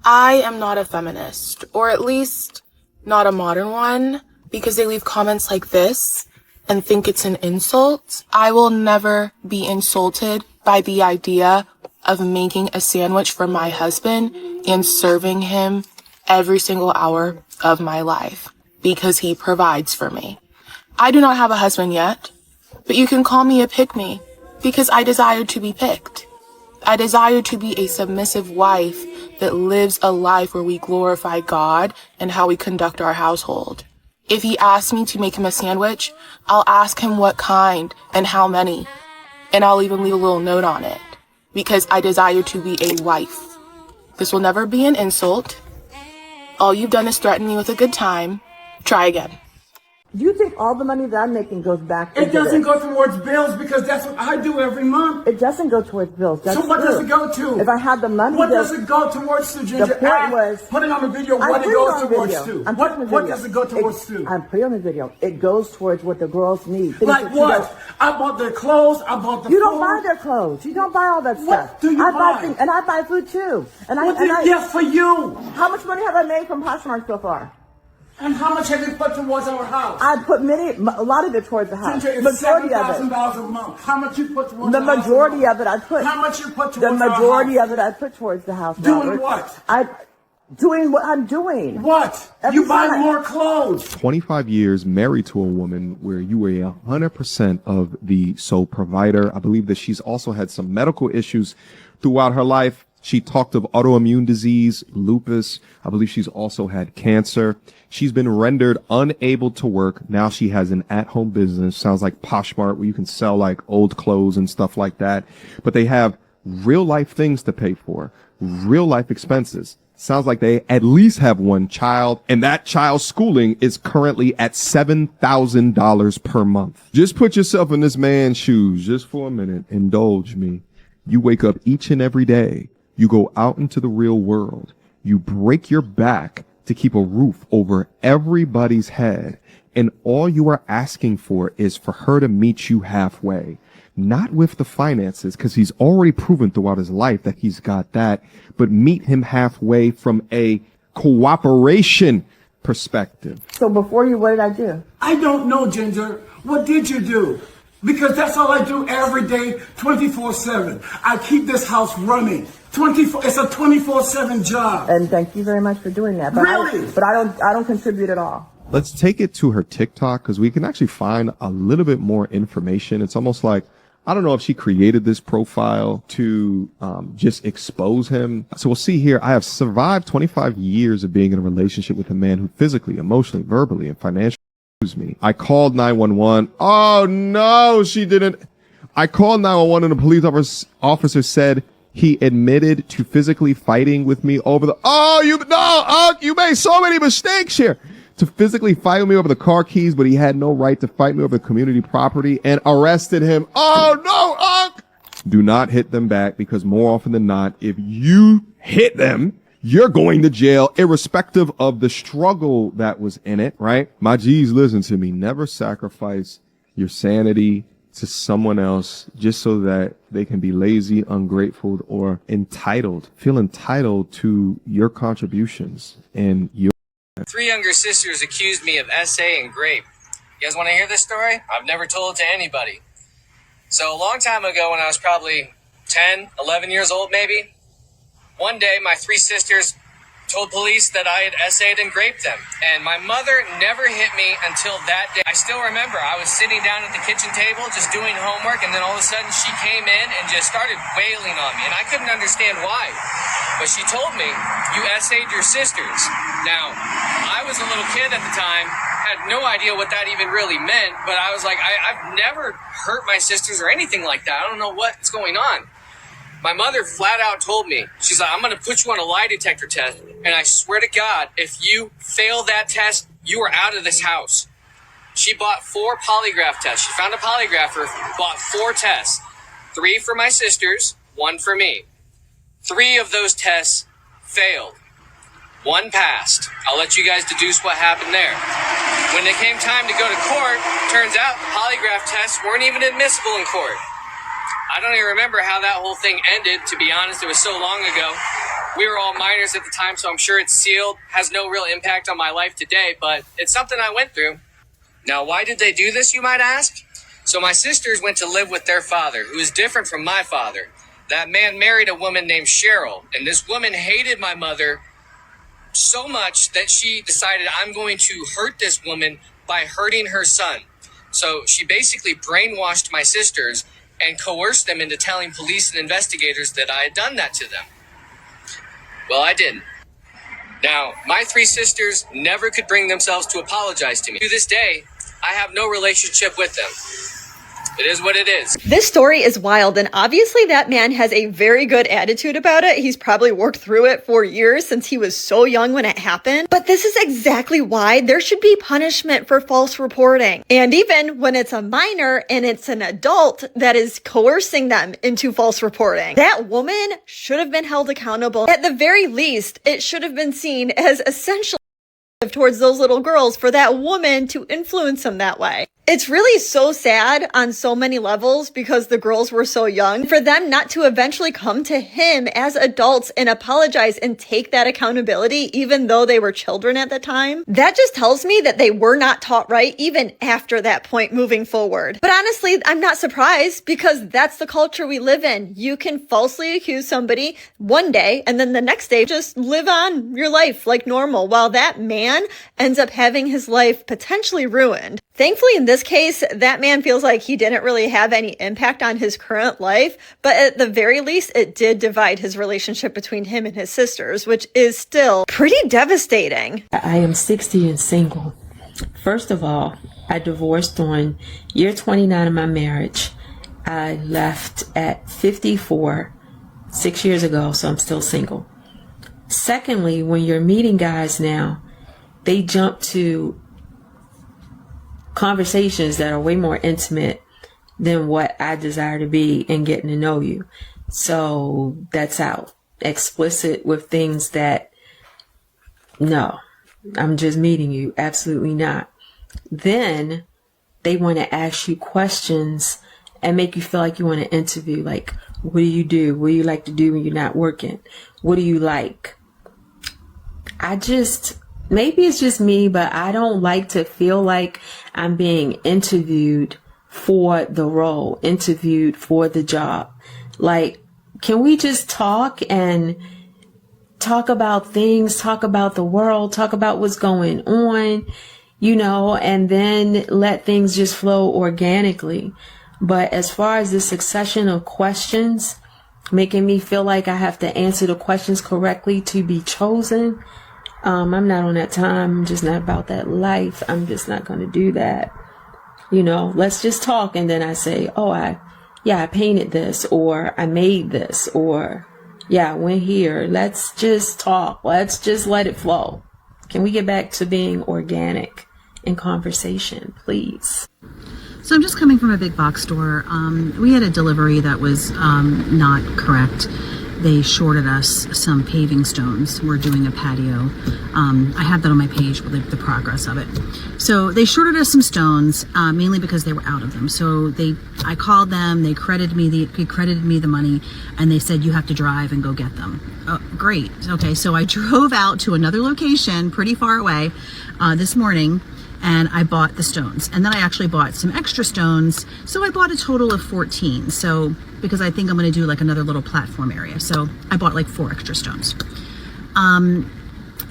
I am not a feminist, or at least not a modern one, because they leave comments like this and think it's an insult. I will never be insulted by the idea of making a sandwich for my husband and serving him every single hour of my life because he provides for me. I do not have a husband yet, but you can call me a pick-me because I desire to be picked. I desire to be a submissive wife that lives a life where we glorify God and how we conduct our household. If he asks me to make him a sandwich, I'll ask him what kind and how many, and I'll even leave a little note on it because I desire to be a wife. This will never be an insult. All you've done is threaten me with a good time. Try again. Do you think all the money that I'm making goes back? It doesn't go towards bills because that's what I do every month. It doesn't go towards bills. That's so what true. does it go to? If I had the money, what does it go towards to, Ginger? The point was, put it on the video. What it goes towards to? What does it go towards to? I'm putting on the video. It goes towards what the girls need. Like what? I bought their clothes. I bought the. You don't buy their clothes. You don't buy all that stuff. What do you buy? Things, and I buy food too. And what do you get for you? How much money have I made from Poshmark so far? And how much have you put towards our house? I put a lot of it towards the house. Ginger, it's $7,000 a month. How much you put towards the majority of it I put. How much you put towards the majority of it I put towards the house. Doing what? Doing what I'm doing. What? You buy more clothes. 25 years married to a woman where you were 100% of the sole provider. I believe that she's also had some medical issues throughout her life. She talked of autoimmune disease, lupus. I believe she's also had cancer. She's been rendered unable to work. Now she has an at-home business. Sounds like Poshmark, where you can sell like old clothes and stuff like that. But they have real life things to pay for, real life expenses. Sounds like they at least have one child, and that child's schooling is currently at $7,000 per month. Just put yourself in this man's shoes just for a minute. Indulge me. You wake up each and every day. You go out into the real world. You break your back to keep a roof over everybody's head. And all you are asking for is for her to meet you halfway. Not with the finances, because he's already proven throughout his life that he's got that, but meet him halfway from a cooperation perspective. So before you, what did I do? I don't know, Ginger. What did you do? Because that's all I do every day, 24/7. I keep this house running. It's a 24/7 job. And thank you very much for doing that. But really? I don't contribute at all. Let's take it to her TikTok because we can actually find a little bit more information. It's almost like, I don't know if she created this profile to just expose him. So we'll see here. I have survived 25 years of being in a relationship with a man who physically, emotionally, verbally, and financially abused me. I called 911. Oh no, she didn't. I called 911 and the police officer said he admitted to physically fighting with me over the, you made so many mistakes here. To physically fight with me over the car keys, but he had no right to fight me over the community property and arrested him. Oh no, do not hit them back because more often than not, if you hit them, you're going to jail, irrespective of the struggle that was in it, right? My G's, listen to me. Never sacrifice your sanity to someone else just so that they can be lazy, ungrateful, or entitled. Feel entitled to your contributions and your. 3 younger sisters accused me of SA and grape. You guys want to hear this story? I've never told it to anybody. So a long time ago, when I was probably 10, 11 years old maybe, one day my 3 sisters told police that I had SA'd and graped them. And my mother never hit me until that day. I still remember I was sitting down at the kitchen table just doing homework, and then all of a sudden she came in and just started wailing on me. And I couldn't understand why. But she told me, you SA'd your sisters. Now, I was a little kid at the time, had no idea what that even really meant, but I was like, I've never hurt my sisters or anything like that. I don't know what's going on. My mother flat out told me, she's like, I'm going to put you on a lie detector test, and I swear to God, if you fail that test, you are out of this house. She bought 4 polygraph tests. She found a polygrapher, bought 4 tests. 3 for my sisters, 1 for me. 3 of those tests failed. 1 passed. I'll let you guys deduce what happened there. When it came time to go to court, turns out the polygraph tests weren't even admissible in court. I don't even remember how that whole thing ended, to be honest. It was so long ago. We were all minors at the time, so I'm sure it's sealed, has no real impact on my life today, but it's something I went through. Now, why did they do this, you might ask? So my sisters went to live with their father, who is different from my father. That man married a woman named Cheryl, and this woman hated my mother so much that she decided, I'm going to hurt this woman by hurting her son. So she basically brainwashed my sisters and coerced them into telling police and investigators that I had done that to them. Well, I didn't. Now, my 3 sisters never could bring themselves to apologize to me. To this day, I have no relationship with them. It is what it is. This story is wild, and obviously that man has a very good attitude about it. He's probably worked through it for years since he was so young when it happened. But this is exactly why there should be punishment for false reporting. And even when it's a minor and it's an adult that is coercing them into false reporting, that woman should have been held accountable. At the very least, it should have been seen as essentially towards those little girls for that woman to influence them that way. It's really so sad on so many levels because the girls were so young. For them not to eventually come to him as adults and apologize and take that accountability, even though they were children at the time, that just tells me that they were not taught right even after that point moving forward. But honestly, I'm not surprised because that's the culture we live in. You can falsely accuse somebody one day and then the next day just live on your life like normal, while that man ends up having his life potentially ruined. Thankfully, in this case, that man feels like he didn't really have any impact on his current life, but at the very least, it did divide his relationship between him and his sisters, which is still pretty devastating. I am 60 and single. First of all, I divorced on year 29 of my marriage. I left at 54, 6 years ago, so I'm still single. Secondly, when you're meeting guys now, they jump to conversations that are way more intimate than what I desire to be in getting to know you. So that's out. Explicit with things that, no, I'm just meeting you. Absolutely not. Then they want to ask you questions and make you feel like you want to interview. Like, what do you do? What do you like to do when you're not working? What do you like? Maybe it's just me, but I don't like to feel like I'm being interviewed for the role, interviewed for the job. Like, can we just talk and talk about things, talk about the world, talk about what's going on, and then let things just flow organically. But as far as the succession of questions, making me feel like I have to answer the questions correctly to be chosen, I'm not on that time. I'm just not about that life. I'm just not going to do that. Let's just talk. And then I say, I painted this, or I made this, or I went here. Let's just talk. Let's just let it flow. Can we get back to being organic in conversation, please? So I'm just coming from a big box store. We had a delivery that was not correct. They shorted us some paving stones. We're doing a patio. I have that on my page with the progress of it. So they shorted us some stones, mainly because they were out of them. So I called them. They credited me the money, and they said you have to drive and go get them. Oh, great. Okay, so I drove out to another location, pretty far away, this morning, and I bought the stones. And then I actually bought some extra stones. So I bought a total of 14. So, because I think I'm going to do like another little platform area. So I bought like 4 extra stones.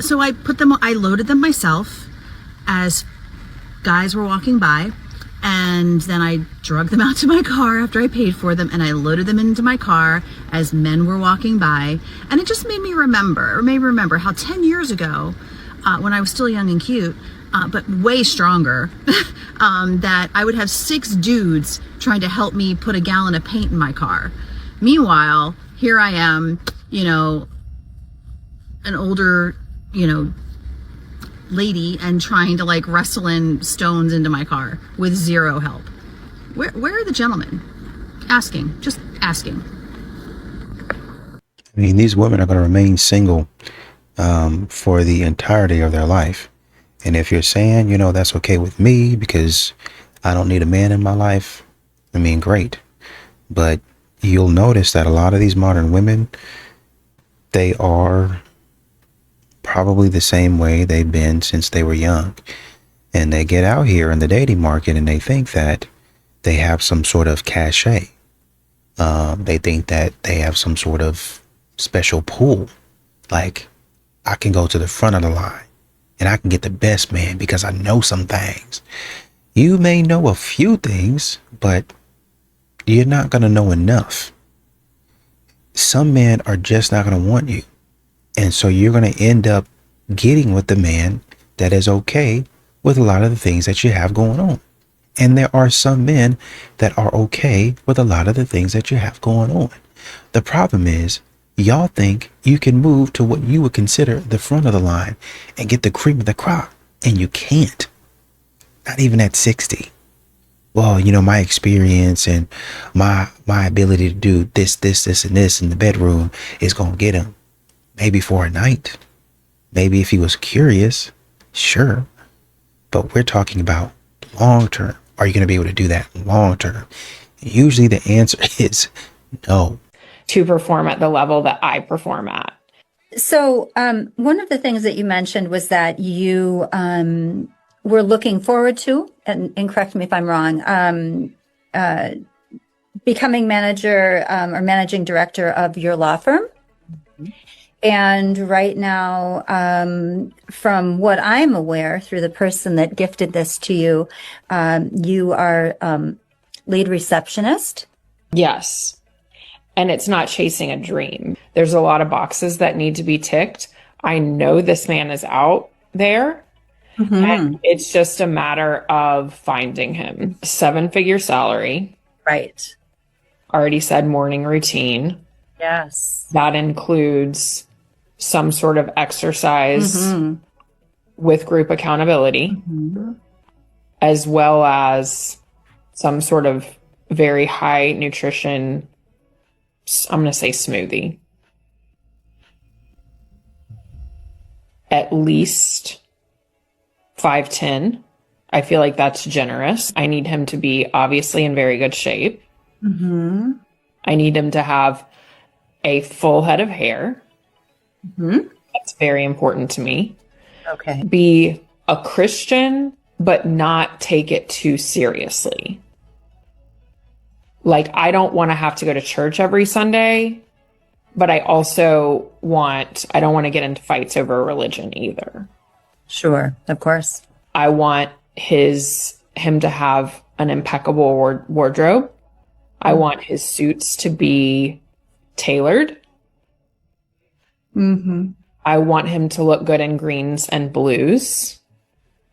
So I loaded them myself as guys were walking by. And then I drug them out to my car after I paid for them, and I loaded them into my car as men were walking by. And it just made me remember how 10 years ago, when I was still young and cute, but way stronger, that I would have 6 dudes trying to help me put a gallon of paint in my car. Meanwhile, here I am, an older, lady, and trying to like wrestle in stones into my car with 0 help. Where are the gentlemen? Just asking. I mean, these women are going to remain single for the entirety of their life. And if you're saying, that's okay with me because I don't need a man in my life, I mean, great. But you'll notice that a lot of these modern women, they are probably the same way they've been since they were young. And they get out here in the dating market and they think that they have some sort of cachet. They think that they have some sort of special pull. Like, I can go to the front of the line and I can get the best man because I know some things. You may know a few things, but you're not going to know enough. Some men are just not going to want you. And so you're going to end up getting with the man that is okay with a lot of the things that you have going on. And there are some men that are okay with a lot of the things that you have going on. The problem is, y'all think you can move to what you would consider the front of the line and get the cream of the crop. And you can't. Not even at 60. Well, you know, my experience and my ability to do this, and this in the bedroom is going to get him. Maybe for a night. Maybe if he was curious. Sure. But we're talking about long term. Are you going to be able to do that long term? Usually the answer is no. To perform at the level that I perform at. So one of the things that you mentioned was that you were looking forward to, and correct me if I'm wrong, becoming manager or managing director of your law firm. And right now, from what I'm aware, through the person that gifted this to you, you are lead receptionist. Yes. And it's not chasing a dream. There's a lot of boxes that need to be ticked. I know this man is out there. And it's just a matter of finding him. 7-figure salary. Right. Already said morning routine. Yes. That includes some sort of exercise with group accountability, as well as some sort of very high nutrition, I'm going to say smoothie. At least 5'10". I feel like that's generous. I need him to be obviously in very good shape. I need him to have a full head of hair. That's very important to me. Okay. Be a Christian, but not take it too seriously. Like, I don't want to have to go to church every Sunday, but I don't want to get into fights over religion either. Sure, of course. I want him to have an impeccable wardrobe. I want his suits to be tailored. I want him to look good in greens and blues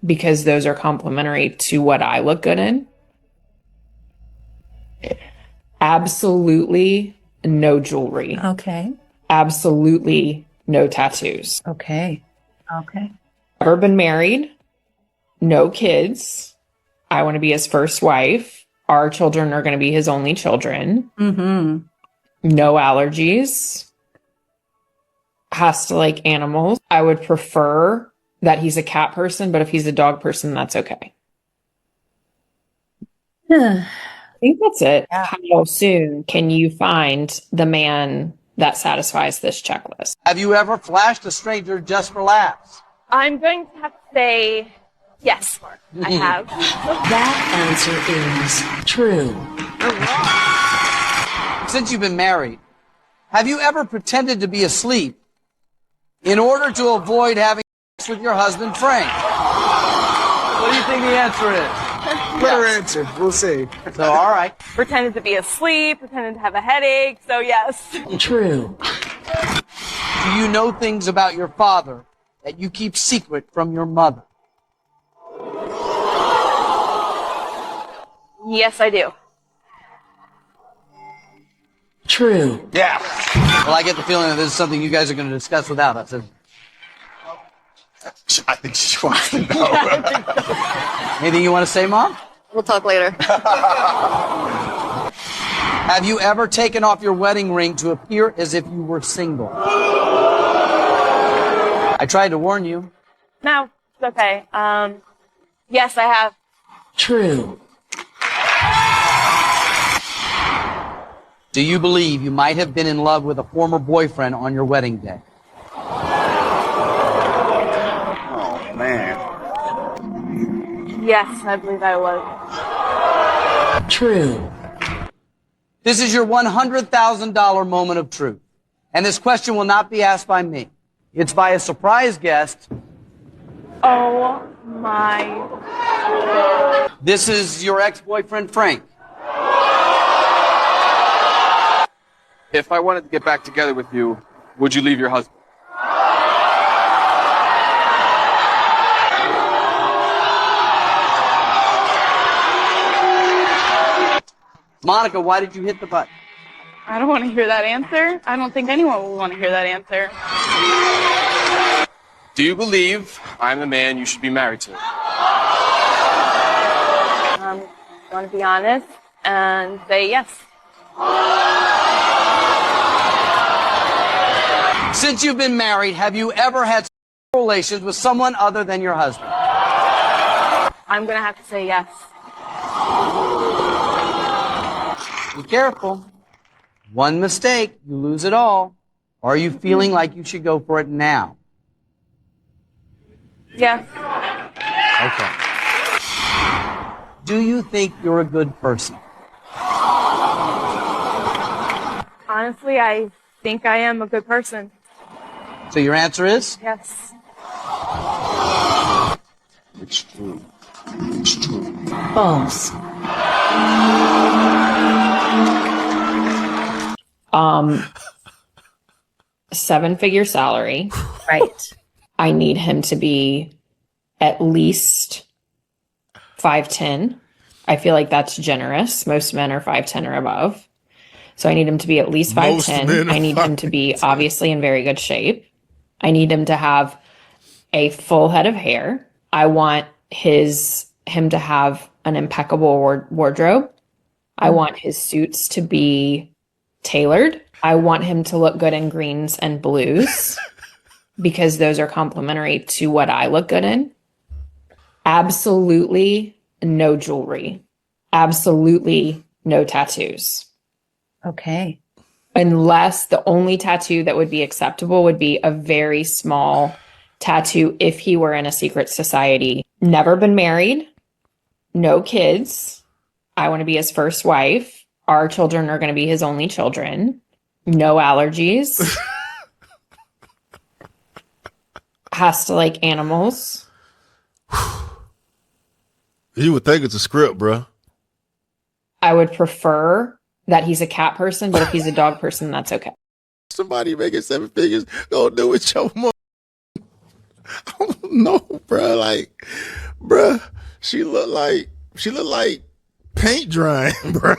because those are complementary to what I look good in. Absolutely no jewelry. Okay. Absolutely no tattoos. Okay. Okay. Never been married. No kids. I want to be his first wife. Our children are going to be his only children. No allergies. Has to like animals. I would prefer that he's a cat person, but if he's a dog person, that's okay. I think that's it. Yeah. How soon can you find the man that satisfies this checklist? Have you ever flashed a stranger just for laughs? I'm going to have to say yes, I have. That answer is true. Since you've been married, have you ever pretended to be asleep in order to avoid having sex with your husband, Frank? What do you think the answer is? Better answer. We'll see. So, all right. Pretended to be asleep, pretended to have a headache, so yes. True. Do you know things about your father that you keep secret from your mother? Yes, I do. True. Yeah. Well, I get the feeling that this is something you guys are going to discuss without us. I think she wants to know. Anything you want to say, Mom? We'll talk later. Have you ever taken off your wedding ring to appear as if you were single? I tried to warn you. No, it's okay. Yes, I have. True. Do you believe you might have been in love with a former boyfriend on your wedding day? Oh, man. Yes, I believe I was. True. This is your $100,000 moment of truth. And this question will not be asked by me. It's by a surprise guest. Oh my. This is your ex-boyfriend, Frank. If I wanted to get back together with you, would you leave your husband? Monica, why did you hit the button? I don't want to hear that answer. I don't think anyone will want to hear that answer. Do you believe I'm the man you should be married to? I want to be honest and say yes. Since you've been married, have you ever had sexual relations with someone other than your husband? I'm going to have to say yes. Be careful. One mistake, you lose it all. Or are you feeling like you should go for it now? Yes. Okay. Do you think you're a good person? Honestly, I think I am a good person. So your answer is? Yes. It's true. It's true. False. 7-figure salary. Right. I need him to be at least 5'10". I feel like that's generous. Most men are 5'10" or above. So I need him to be at least 5'10". I need him to be obviously in very good shape. I need him to have a full head of hair. I want him to have an impeccable wardrobe. I want his suits to be tailored. I want him to look good in greens and blues because those are complementary to what I look good in. Absolutely no jewelry. Absolutely no tattoos. Okay. Unless the only tattoo that would be acceptable would be a very small tattoo if he were in a secret society. Never been married. No kids. I want to be his first wife. Our children are going to be his only children. No allergies. Has to like animals. You would think it's a script, bro. I would prefer that he's a cat person, but if he's a dog person, that's okay. Somebody making 7 figures gonna do it your mom. I don't know, bro. Like, bro, she look like paint drying, bro.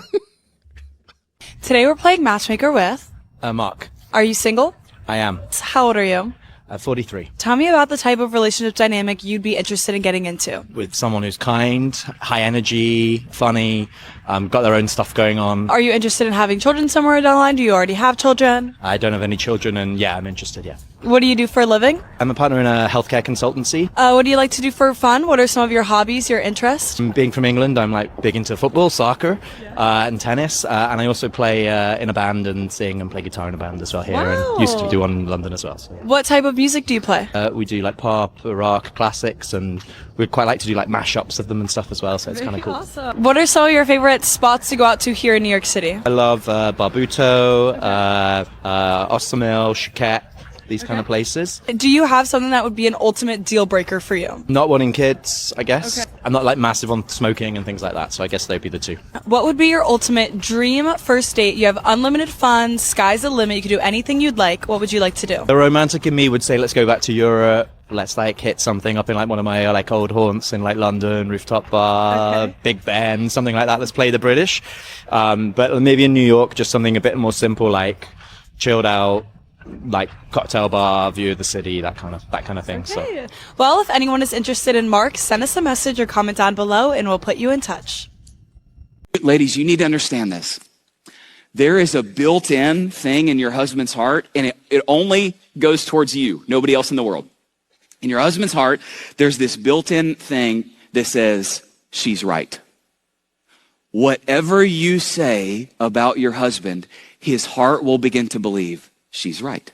Today we're playing Matchmaker with Mark. Are you single? I am. How old are you? 43. Tell me about the type of relationship dynamic you'd be interested in getting into. With someone who's kind, high energy, funny, got their own stuff going on. Are you interested in having children somewhere down the line? Do you already have children? I don't have any children, and yeah, I'm interested, yeah. What do you do for a living? I'm a partner in a healthcare consultancy. What do you like to do for fun? What are some of your hobbies, your interests? Being from England, I'm like big into football, soccer, and tennis. And I also play in a band and sing and play guitar in a band as well here. Wow. And used to do one in London as well. So, yeah. What type of music do you play? We do like pop, rock, classics, and we'd quite like to do like mashups of them and stuff as well. So it's kind of cool. Awesome. What are some of your favorite spots to go out to here in New York City? I love Barbuto, Ostermill, Chouquette, these kind of places. Do you have something that would be an ultimate deal breaker for you? Not wanting kids, I guess. Okay. I'm not like massive on smoking and things like that, so I guess they'd be the two. What would be your ultimate dream first date? You have unlimited fun, sky's the limit, you can do anything you'd like. What would you like to do? The romantic in me would say, let's go back to Europe. Let's like hit something up in like one of my like old haunts in like London, rooftop bar, Big Ben, something like that. Let's play the British. But maybe in New York, just something a bit more simple, like chilled out, like cocktail bar, view of the city, that kind of thing. Okay. So, well, if anyone is interested in Mark, send us a message or comment down below, and we'll put you in touch. Ladies, you need to understand this. There is a built-in thing in your husband's heart, and it only goes towards you, nobody else in the world. In your husband's heart, there's this built-in thing that says, she's right. whatever you say about your husband, his heart will begin to believe she's right.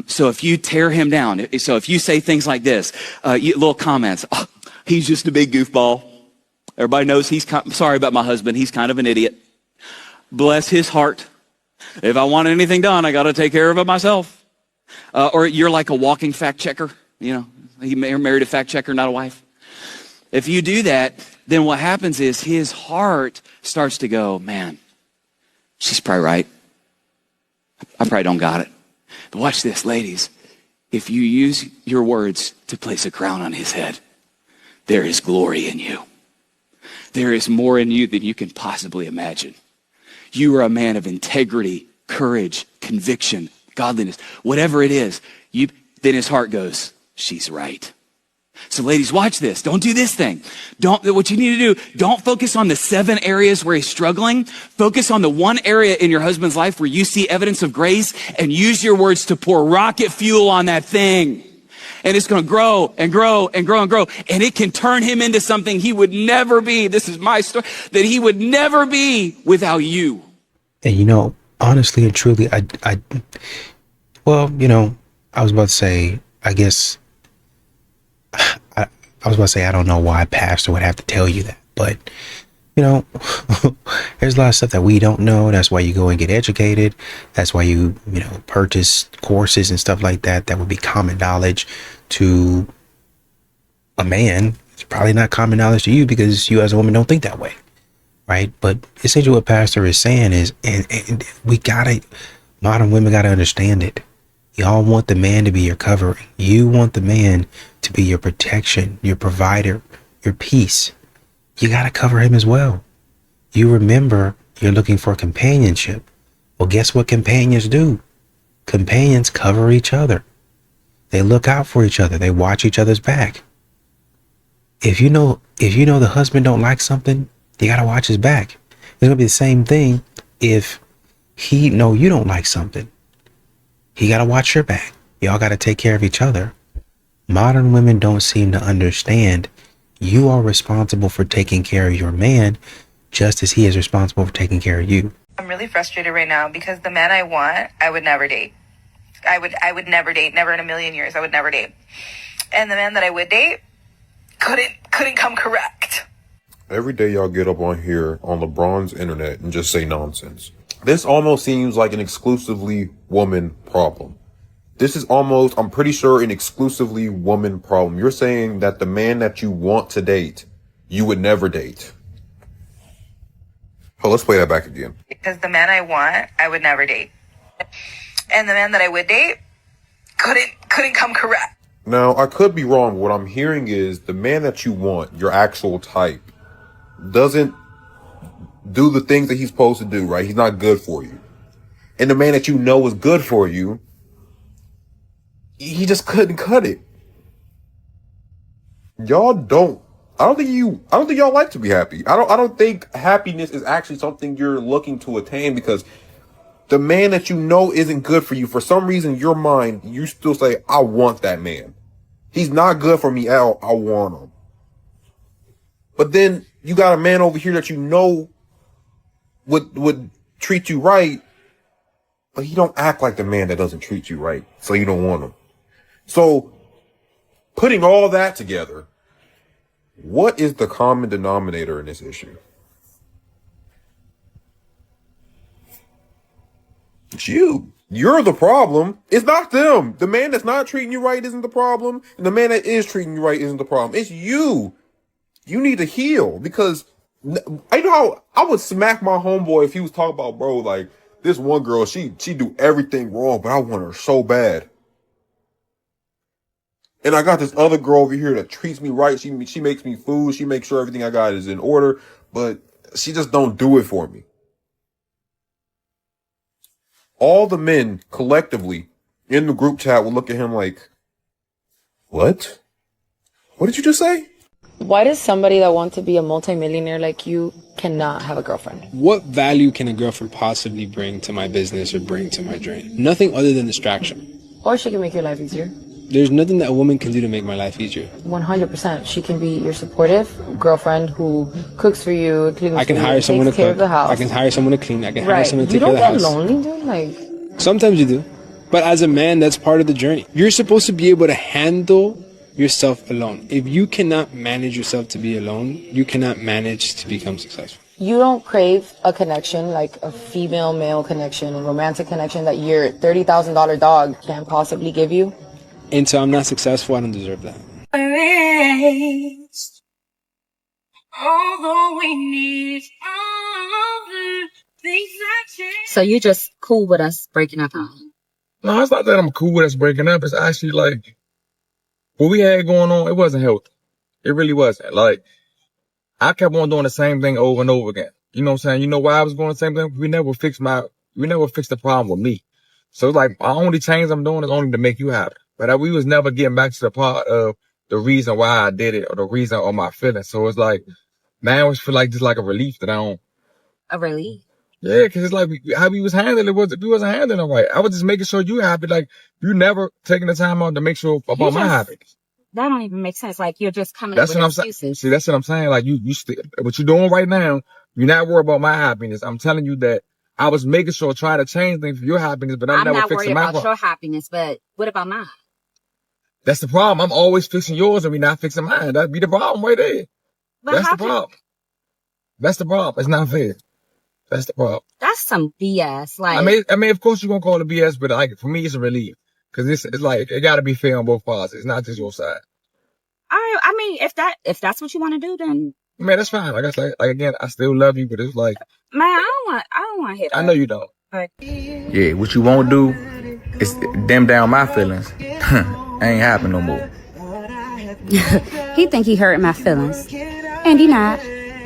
So if you tear him down, so if you say things like this, little comments, oh, he's just a big goofball. Everybody knows sorry about my husband. He's kind of an idiot. Bless his heart. If I want anything done, I got to take care of it myself. Or you're like a walking fact checker. You know, he married a fact checker, not a wife. If you do that, then what happens is his heart starts to go, man, she's probably right. I probably don't got it. But watch this, ladies. If you use your words to place a crown on his head, there is glory in you. There is more in you than you can possibly imagine. You are a man of integrity, courage, conviction, godliness. Whatever it is, then his heart goes, she's right. So ladies, watch this. Don't do this thing. What you need to do, don't focus on the 7 areas where he's struggling. Focus on the 1 area in your husband's life where you see evidence of grace, and use your words to pour rocket fuel on that thing. And it's going to grow and grow and grow and grow. And it can turn him into something he would never be. This is my story, that he would never be without you. And you know, honestly and truly, well, you know, I was about to say, I guess, I was about to say, I don't know why a pastor would have to tell you that, but you know, there's a lot of stuff that we don't know. That's why you go and get educated. That's why you purchase courses and stuff like that. That would be common knowledge to a man. It's probably not common knowledge to you because you as a woman don't think that way. Right. But essentially what pastor is saying is, and modern women got to understand it. Y'all want the man to be your covering. You want the man to be your protection, your provider, your peace. You got to cover him as well. You remember you're looking for companionship. Well, guess what companions do? Companions cover each other. They look out for each other. They watch each other's back. If you know the husband don't like something, you got to watch his back. It's going to be the same thing if he know you don't like something. He got to watch your back. Y'all got to take care of each other. Modern women don't seem to understand you are responsible for taking care of your man just as he is responsible for taking care of you. I'm really frustrated right now because the man I want, I would never date. I would never date, never in a million years. I would never date. And the man that I would date couldn't come correct. Every day y'all get up on here on LeBron's internet and just say nonsense. This almost seems like an exclusively woman problem. This is almost, I'm pretty sure, an exclusively woman problem. You're saying that the man that you want to date, you would never date. Oh, let's play that back again. Because the man I want, I would never date. And the man that I would date couldn't come correct. Now, I could be wrong. What I'm hearing is the man that you want, your actual type, doesn't do the things that he's supposed to do, right? He's not good for you. And the man that you know is good for you, he just couldn't cut it. I don't think y'all like to be happy. I don't think happiness is actually something you're looking to attain, because the man that you know isn't good for you, for some reason, your mind, you still say, I want that man. He's not good for me. I want him. But then you got a man over here that you know would treat you right, but he don't act like the man that doesn't treat you right, so you don't want him. So, putting all that together, what is the common denominator in this issue? It's you. You're the problem. It's not them. The man that's not treating you right isn't the problem, and the man that is treating you right isn't the problem. It's you. You need to heal, because I know how I would smack my homeboy if he was talking about, bro, like, this one girl, she do everything wrong, but I want her so bad. And I got this other girl over here that treats me right. She makes me food. She makes sure everything I got is in order, but she just don't do it for me. All the men collectively in the group chat will look at him like, what? What did you just say? Why does somebody that wants to be a multimillionaire like you cannot have a girlfriend? What value can a girlfriend possibly bring to my business or bring to my dream? Nothing other than distraction. Or she can make your life easier. There's nothing that a woman can do to make my life easier. 100%. She can be your supportive girlfriend who cooks for you, cleans I can for you, hire someone to takes care cook. of the house. I can hire someone to clean. I can hire Right. someone to You take care don't of the get house. lonely, dude? Like, Sometimes you do. But as a man, that's part of the journey. You're supposed to be able to handle yourself alone. If you cannot manage yourself to be alone, you cannot manage to become successful. you don't crave a connection, like a female-male connection, a romantic connection that your $30,000 dog can't possibly give you. Until I'm not successful, I don't deserve that. Although we need all the things that change. So you just cool with us breaking up, huh? No, it's not that I'm cool with us breaking up. It's actually like what we had going on, it wasn't healthy. It really wasn't. Like, I kept on doing the same thing over and over again. You know what I'm saying? You know why I was doing the same thing? We never fixed the problem with me. So it's like, the only change I'm doing is only to make you happy. But we was never getting back to the part of the reason why I did it or the reason of my feelings. So it's like, man, I always feel like just like a relief that I don't. A relief? Yeah, cause it's like how we was handling it we wasn't handling it right. I was just making sure you happy. Like, you never taking the time out to make sure about my happiness. That don't even make sense. Like, you're just coming That's up what with I'm saying. excuses. See, that's what I'm saying. Like, you still, what you're doing right now, you're not worried about my happiness. I'm telling you that I was making sure, trying to change things for your happiness, but I'm never not worried fixing my about problem. your happiness, but what about mine? That's the problem. I'm always fixing yours and we not fixing mine. That'd be the problem right there. But That's how the problem. That's the problem. It's not fair. That's the problem. That's some BS. Like, I mean, of course you're gonna call it BS, but like, for me, it's a relief. Cause it's like, it gotta be fair on both parts. It's not just your side. I mean, if that's what you want to do, then Man, that's fine. Like I said, like again, I still love you, but it's like, man, I don't want to hit. I know you don't. Like, Yeah, what you won't do is dim down my feelings. Ain't happen no more. He think he hurt my feelings, and he not.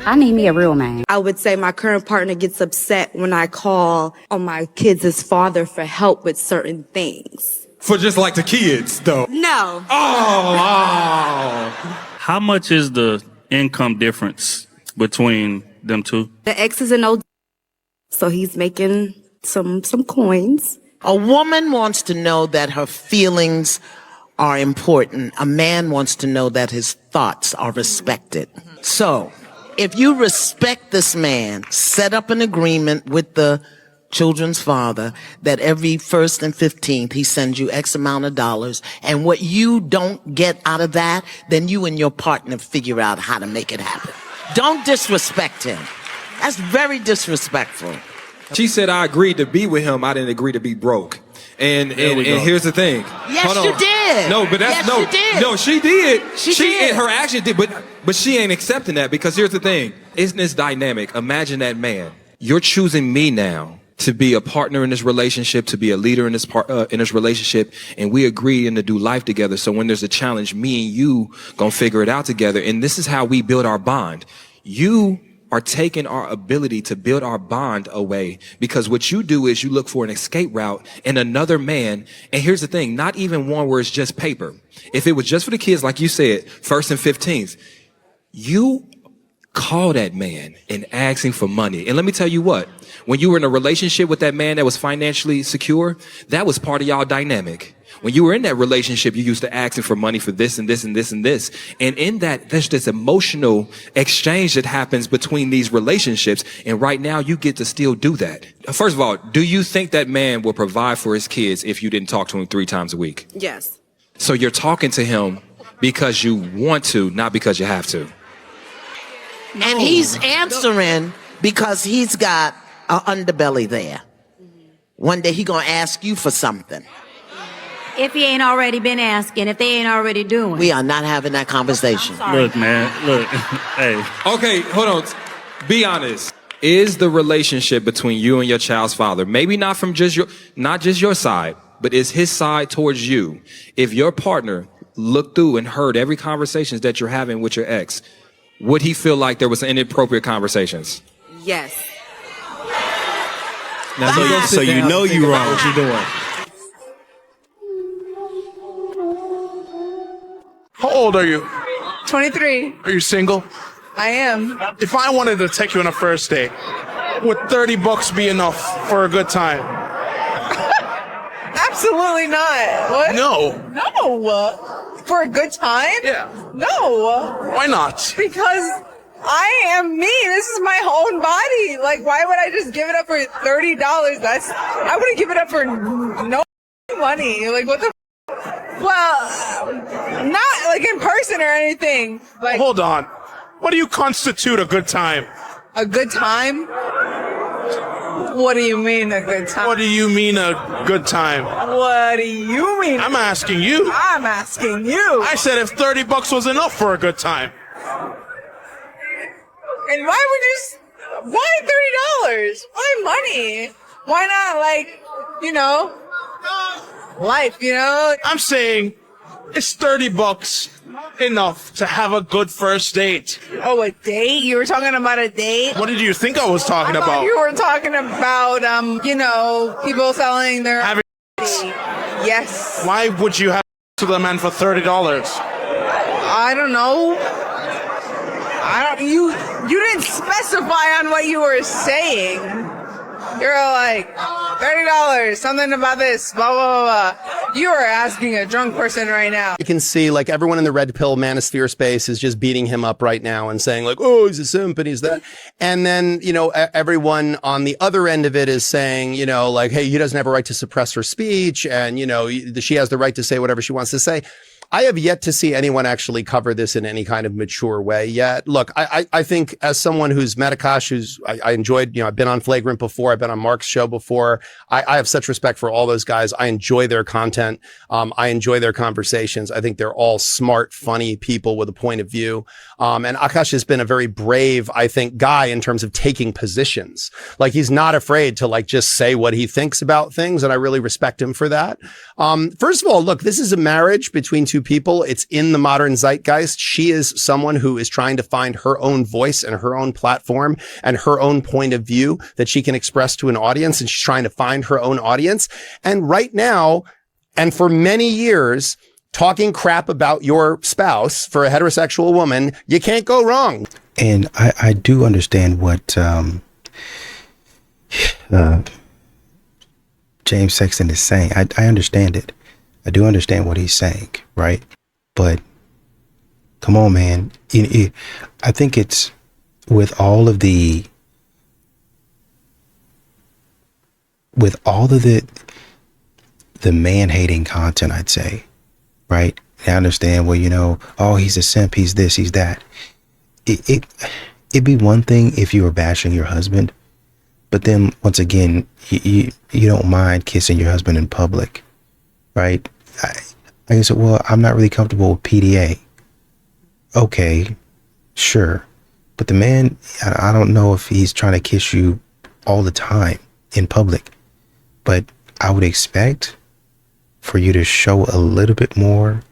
I need me a real man. I would say my current partner gets upset when I call on my kids' father for help with certain things. For just like the kids, though. No. Oh. How much is the income difference between them two? The ex is an old, so he's making some coins. A woman wants to know that her feelings are important. A man wants to know that his thoughts are respected. So, if you respect this man, set up an agreement with the children's father that every 1st and 15th he sends you X amount of dollars, and what you don't get out of that, then you and your partner figure out how to make it happen. Don't disrespect him. That's very disrespectful. She said I agreed to be with him. I didn't agree to be broke. And here's the thing. Yes, Hold on. you did. No, but that's Yes, you did. No, she did. She did. And her action did, but she ain't accepting that, because here's the thing. Isn't this dynamic? Imagine that man. You're choosing me now to be a partner in this relationship, to be a leader in this relationship, and we agree to do life together. So when there's a challenge, me and you gonna figure it out together. And this is how we build our bond. You are taking our ability to build our bond away, because what you do is you look for an escape route in another man. And here's the thing, not even one where it's just paper. If it was just for the kids, like you said, 1st and 15th, you call that man and asking for money. And let me tell you what, when you were in a relationship with that man that was financially secure, that was part of y'all dynamic. When you were in that relationship, you used to asking for money for this and this and this and this. And in that, there's this emotional exchange that happens between these relationships. And right now, you get to still do that. First of all, do you think that man will provide for his kids if you didn't talk to him 3 times a week? Yes. So you're talking to him because you want to, not because you have to. And he's answering because he's got an underbelly there. One day he gonna ask you for something. If he ain't already been asking, if they ain't already doing. We are not having that conversation. Look, man, look, hey. Okay, hold on. Be honest. Is the relationship between you and your child's father, maybe not from not just your side, but is his side towards you? If your partner looked through and heard every conversations that you're having with your ex, would he feel like there was inappropriate conversations? Yes. Now, So you know you wrong. What you doing? How old are you? 23. Are you single? I am. If I wanted to take you on a first date, would $30 be enough for a good time? Absolutely not. What? No. No. For a good time? Yeah. No. Why not? Because I am me. This is my own body. Like, why would I just give it up for $30? I wouldn't give it up for no money. Like, what the? Well, not like in person or anything. Like, Hold on. What do you constitute a good time? a good time? What do you mean a good time? What do you mean a good time? What do you mean? I'm asking you. I'm asking you. I said if $30 was enough for a good time. And why $30? Why money? Why not, like, life, I'm saying, is $30 enough to have a good first date? Oh, a date? You were talking about a date? What did you think I was talking I thought about? you were talking about, people selling their... Having Yes. Why would you have to the man for $30? I don't know. You didn't specify on what you were saying. You're like, $30, something about this, blah, blah, blah, blah. You are asking a drunk person right now. You can see like everyone in the red pill manosphere space is just beating him up right now and saying like, oh, he's a simp and he's that. And then, everyone on the other end of it is saying, like, hey, he doesn't have a right to suppress her speech. And, she has the right to say whatever she wants to say. I have yet to see anyone actually cover this in any kind of mature way yet. Look, I think as someone who's met Akash, I enjoyed, I've been on Flagrant before. I've been on Mark's show before. I have such respect for all those guys. I enjoy their content. I enjoy their conversations. I think they're all smart, funny people with a point of view. And Akash has been a very brave, I think, guy in terms of taking positions. Like he's not afraid to like just say what he thinks about things. And I really respect him for that. First of all, look, this is a marriage between two people. It's in the modern zeitgeist. She is someone who is trying to find her own voice and her own platform and her own point of view that she can express to an audience. And she's trying to find her own audience. And right now, and for many years, talking crap about your spouse for a heterosexual woman, you can't go wrong. And I do understand what James Sexton is saying. I understand it. I do understand what he's saying, right? But come on, man. I think it's with all of the man-hating content, I'd say, right? I understand, well, oh, he's a simp, he's this, he's that. It'd be one thing if you were bashing your husband, but then once again, you don't mind kissing your husband in public, right? I said, well, I'm not really comfortable with PDA. Okay, sure. But the man, I don't know if he's trying to kiss you all the time in public, but I would expect for you to show a little bit more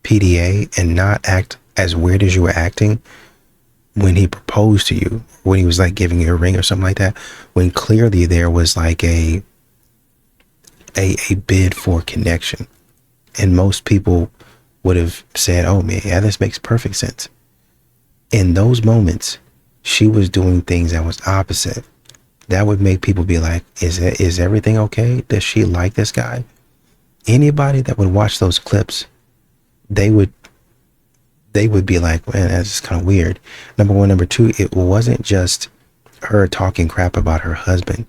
PDA and not act as weird as you were acting when he proposed to you, when he was like giving you a ring or something like that, when clearly there was like a bid for connection. And most people would have said, oh man, yeah, this makes perfect sense. In those moments, she was doing things that was opposite. That would make people be like, is everything okay? Does she like this guy? Anybody that would watch those clips, they would be like, man, that's kind of weird. Number one. Number two, it wasn't just her talking crap about her husband.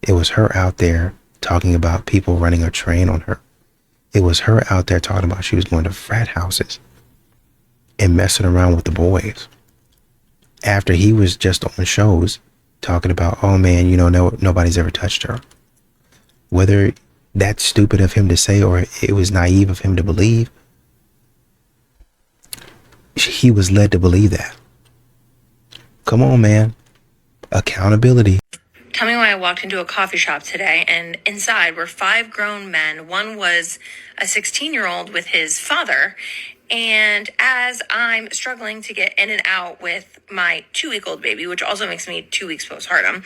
It was her out there talking about people running a train on her. It was her out there talking about she was going to frat houses and messing around with the boys. After he was just on shows talking about, oh man, nobody's ever touched her. Whether that's stupid of him to say or it was naive of him to believe, he was led to believe that. Come on, man. Accountability. Tell me why I walked into a coffee shop today and inside were 5 grown men. One was a 16-year-old with his father. And as I'm struggling to get in and out with my 2-week-old baby, which also makes me 2 weeks postpartum,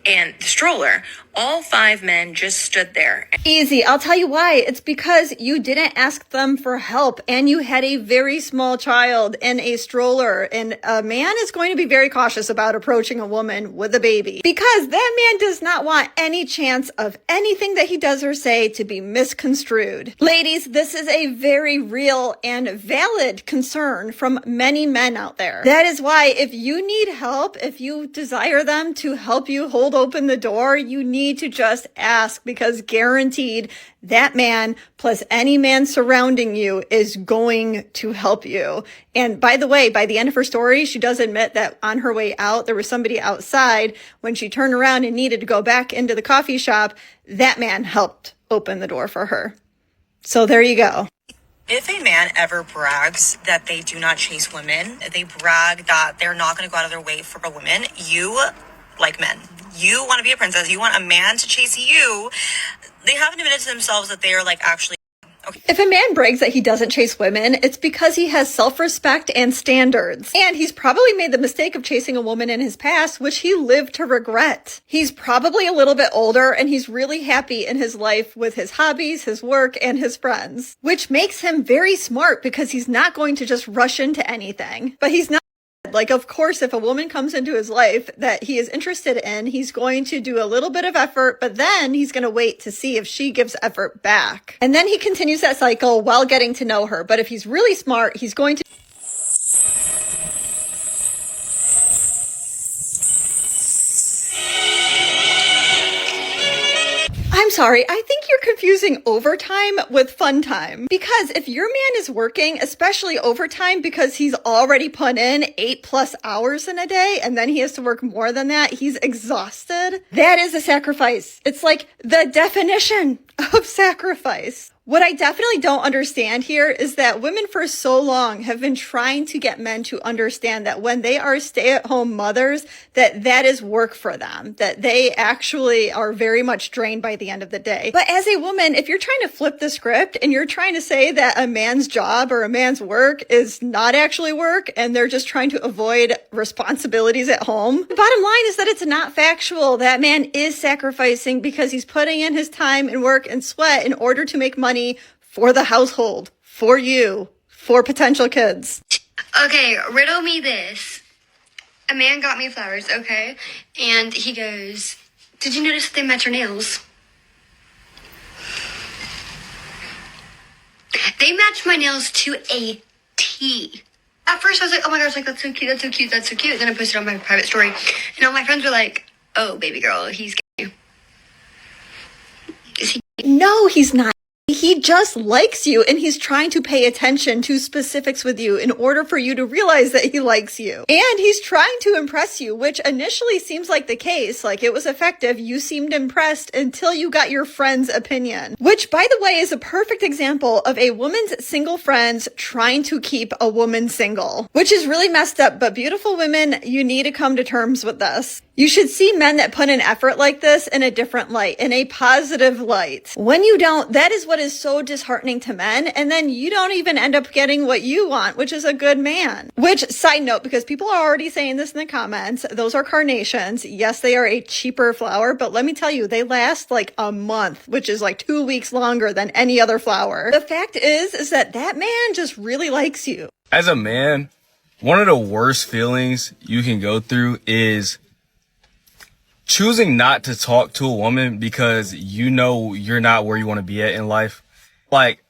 and the stroller, All 5 men just stood there. Easy. I'll tell you why. It's because you didn't ask them for help and you had a very small child in a stroller, and a man is going to be very cautious about approaching a woman with a baby because that man does not want any chance of anything that he does or say to be misconstrued. Ladies, this is a very real and valid concern from many men out there. That is why if you need help, if you desire them to help you hold open the door, you need to just ask, because guaranteed that man plus any man surrounding you is going to help you. And by the way, by the end of her story, she does admit that on her way out, there was somebody outside. When she turned around and needed to go back into the coffee shop, that man helped open the door for her. So there you go. If a man ever brags that they do not chase women, they brag that they're not going to go out of their way for a woman, you, like men, you want to be a princess, you want a man to chase you, they haven't admitted to themselves that they are like actually... Okay. If a man brags that he doesn't chase women, it's because he has self-respect and standards. And he's probably made the mistake of chasing a woman in his past, which he lived to regret. He's probably a little bit older and he's really happy in his life with his hobbies, his work, and his friends, which makes him very smart because he's not going to just rush into anything. But he's not. Like, of course, if a woman comes into his life that he is interested in, he's going to do a little bit of effort, but then he's going to wait to see if she gives effort back. And then he continues that cycle while getting to know her. But if he's really smart, he's going to... I'm sorry, I think you're confusing overtime with fun time. Because if your man is working, especially overtime, because he's already put in 8+ hours in a day, and then he has to work more than that, he's exhausted. That is a sacrifice. It's like the definition of sacrifice. What I definitely don't understand here is that women for so long have been trying to get men to understand that when they are stay-at-home mothers, that is work for them, that they actually are very much drained by the end of the day. But as a woman, if you're trying to flip the script and you're trying to say that a man's job or a man's work is not actually work and they're just trying to avoid responsibilities at home, the bottom line is that it's not factual. That man is sacrificing because he's putting in his time and work and sweat in order to make money for the household, for you, for potential kids. Okay, riddle me this. A man got me flowers, okay? And he goes, did you notice that they match your nails? They match my nails to a T. At first I was like, oh my gosh, like that's so cute, that's so cute, that's so cute. Then I posted on my private story. And all my friends were like, oh, baby girl, he's gay. Is he gay? No, he's not. He just likes you and he's trying to pay attention to specifics with you in order for you to realize that he likes you. And he's trying to impress you, which initially seems like the case, like it was effective. You seemed impressed until you got your friend's opinion, which by the way is a perfect example of a woman's single friends trying to keep a woman single, which is really messed up. But beautiful women, you need to come to terms with this. You should see men that put in effort like this in a different light, in a positive light. When you don't, that is what is so disheartening to men. And then you don't even end up getting what you want, which is a good man. Which, side note, because people are already saying this in the comments, those are carnations. Yes, they are a cheaper flower, but let me tell you, they last like a month, which is like 2 weeks longer than any other flower. The fact is that man just really likes you. As a man, one of the worst feelings you can go through is choosing not to talk to a woman because you know you're not where you want to be at in life. Like,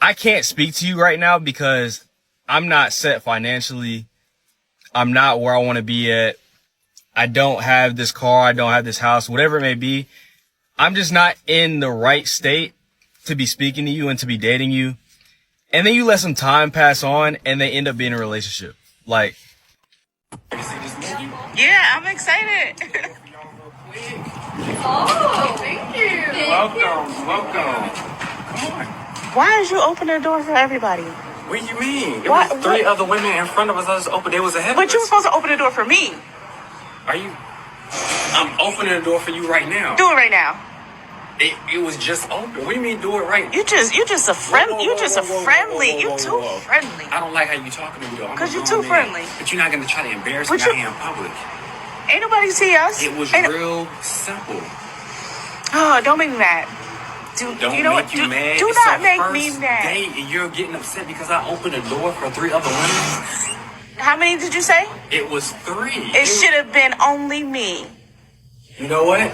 I can't speak to you right now because I'm not set financially. I'm not where I want to be at. I don't have this car. I don't have this house, whatever it may be. I'm just not in the right state to be speaking to you and to be dating you. And then you let some time pass on and they end up being in a relationship. Like, Yeah, I'm excited. Oh, thank you. Welcome. Come on. Why did you open the door for everybody? What do you mean? It was 3 other women in front of us. I just opened. It was ahead of us. But you were supposed to open the door for me. Are you? I'm opening the door for you right now. Do it right now. It was just open. What do you mean do it right? You just a friend. You too friendly. I don't like how you talking to me though. Cause you too friendly. But you're not gonna try to embarrass me out here in public. Ain't nobody see us. It was real simple. Oh, don't make me mad. Don't you know make what? you mad. Do It's not our make first me mad. date and you're getting upset because I opened the door for 3 other women. How many did you say? It was 3. It should have been only me. You know what?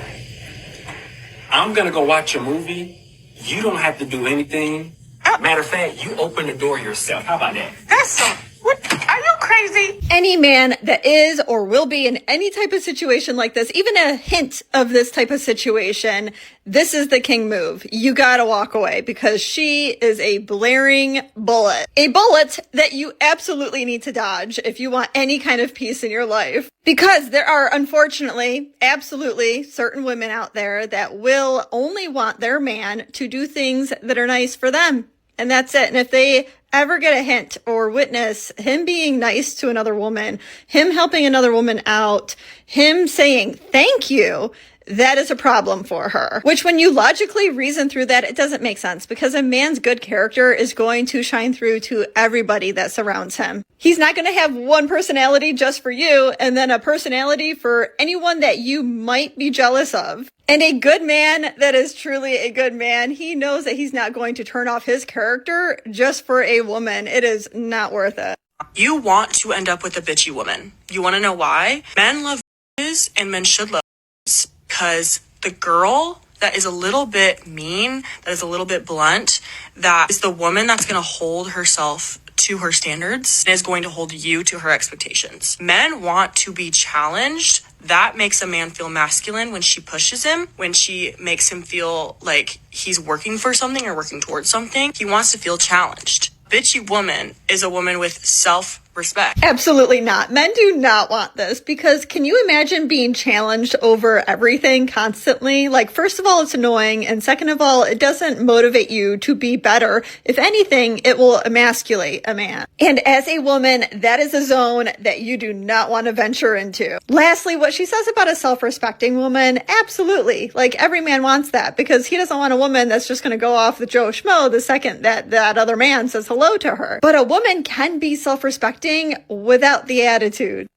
I'm gonna go watch a movie. You don't have to do anything. Matter of fact, you open the door yourself. How about that? That's so. What? Are you crazy? Any man that is or will be in any type of situation like this, even a hint of this type of situation, this is the king move. You gotta walk away because she is a blaring bullet. A bullet that you absolutely need to dodge if you want any kind of peace in your life. Because there are, unfortunately, absolutely certain women out there that will only want their man to do things that are nice for them. And that's it. And if they ever get a hint or witness him being nice to another woman, him helping another woman out, him saying thank you, that is a problem for her. Which when you logically reason through that, it doesn't make sense because a man's good character is going to shine through to everybody that surrounds him. He's not going to have one personality just for you and then a personality for anyone that you might be jealous of. And a good man that is truly a good man, he knows that he's not going to turn off his character just for a woman. It is not worth it. You want to end up with a bitchy woman. You want to know why? Men love bitches and men should love bitches because the girl that is a little bit mean, that is a little bit blunt, that is the woman that's going to hold herself to her standards and is going to hold you to her expectations. Men want to be challenged. That makes a man feel masculine when she pushes him, when she makes him feel like he's working for something or working towards something. He wants to feel challenged. Bitchy woman is a woman with self-respect. Absolutely not. Men do not want this because can you imagine being challenged over everything constantly? Like, first of all, it's annoying. And second of all, it doesn't motivate you to be better. If anything, it will emasculate a man. And as a woman, that is a zone that you do not want to venture into. Lastly, what she says about a self-respecting woman, absolutely. Like, every man wants that because he doesn't want a woman that's just going to go off the Joe Schmo the second that other man says hello to her. But a woman can be self-respecting without the attitude.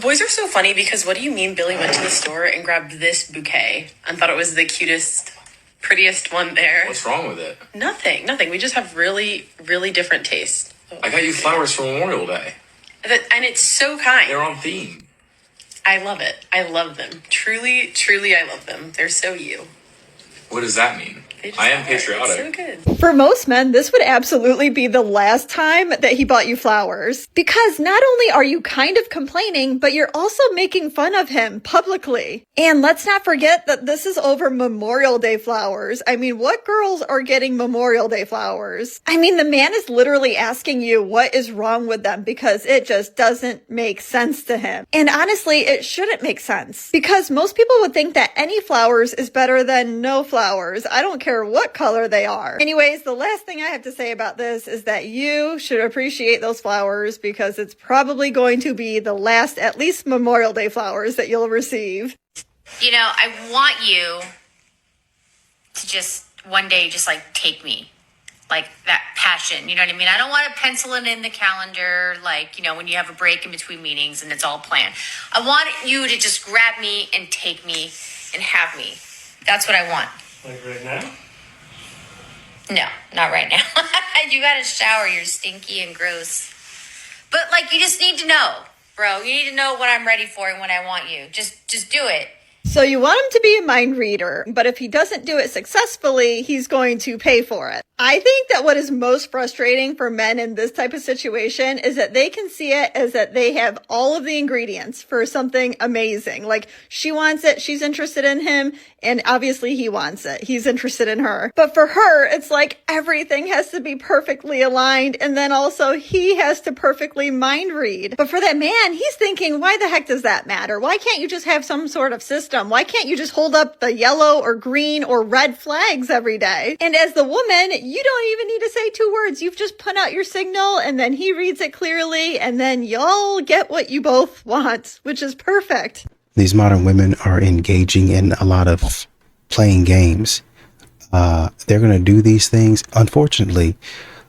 Boys are so funny because what do you mean Billy went to the store and grabbed this bouquet and thought it was the cutest, prettiest one there? What's wrong with it? Nothing. We just have really, really different tastes. I got you flowers for Memorial Day. And it's so kind. They're on theme. I love it. I love them. Truly, truly, I love them. They're so you. What does that mean? I am patriotic. So good. For most men, this would absolutely be the last time that he bought you flowers. Because not only are you kind of complaining, but you're also making fun of him publicly. And let's not forget that this is over Memorial Day flowers. I mean, what girls are getting Memorial Day flowers? I mean, the man is literally asking you what is wrong with them because it just doesn't make sense to him. And honestly, it shouldn't make sense. Because most people would think that any flowers is better than no flowers. I don't care what color they are. Anyways, the last thing I have to say about this is that you should appreciate those flowers because it's probably going to be the last, at least Memorial Day flowers that you'll receive. You know, I want you to just one day just like take me. Like that passion, you know what I mean? I don't want to pencil it in the calendar, like, you know, when you have a break in between meetings and it's all planned. I want you to just grab me and take me and have me. That's what I want. Like right now? No, not right now. You gotta shower, you're stinky and gross. But like, you just need to know, bro. You need to know what I'm ready for and what I want you. Just do it. So you want him to be a mind reader, but if he doesn't do it successfully, he's going to pay for it. I think that what is most frustrating for men in this type of situation is that they can see it as that they have all of the ingredients for something amazing. Like, she wants it, she's interested in him, and obviously he wants it. He's interested in her. But for her, it's like everything has to be perfectly aligned, and then also he has to perfectly mind read. But for that man, he's thinking, why the heck does that matter? Why can't you just have some sort of system? Why can't you just hold up the yellow or green or red flags every day? And as the woman, you don't even need to say 2 words. You've just put out your signal and then he reads it clearly and then y'all get what you both want, which is perfect. These modern women are engaging in a lot of playing games. They're going to do these things. Unfortunately,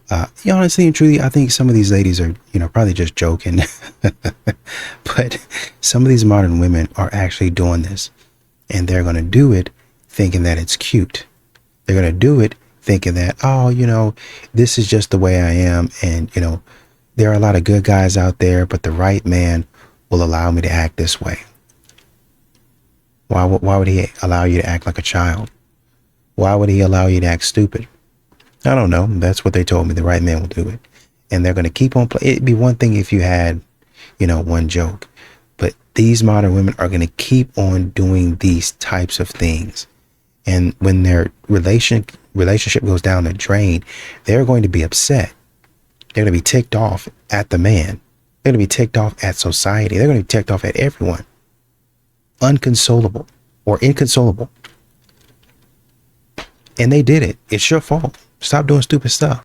honestly and truly, I think some of these ladies are, probably just joking. But some of these modern women are actually doing this. And they're going to do it thinking that it's cute. They're going to do it thinking that, oh, you know, this is just the way I am. And, you know, there are a lot of good guys out there, but the right man will allow me to act this way. Why would he allow you to act like a child? Why would he allow you to act stupid? I don't know. That's what they told me. The right man will do it. And they're going to keep on playing. It'd be one thing if you had, you know, one joke. But these modern women are going to keep on doing these types of things. And when their relationship goes down the drain, they're going to be upset. They're going to be ticked off at the man. They're going to be ticked off at society. They're going to be ticked off at everyone. Unconsolable or inconsolable. And they did it. It's your fault. Stop doing stupid stuff.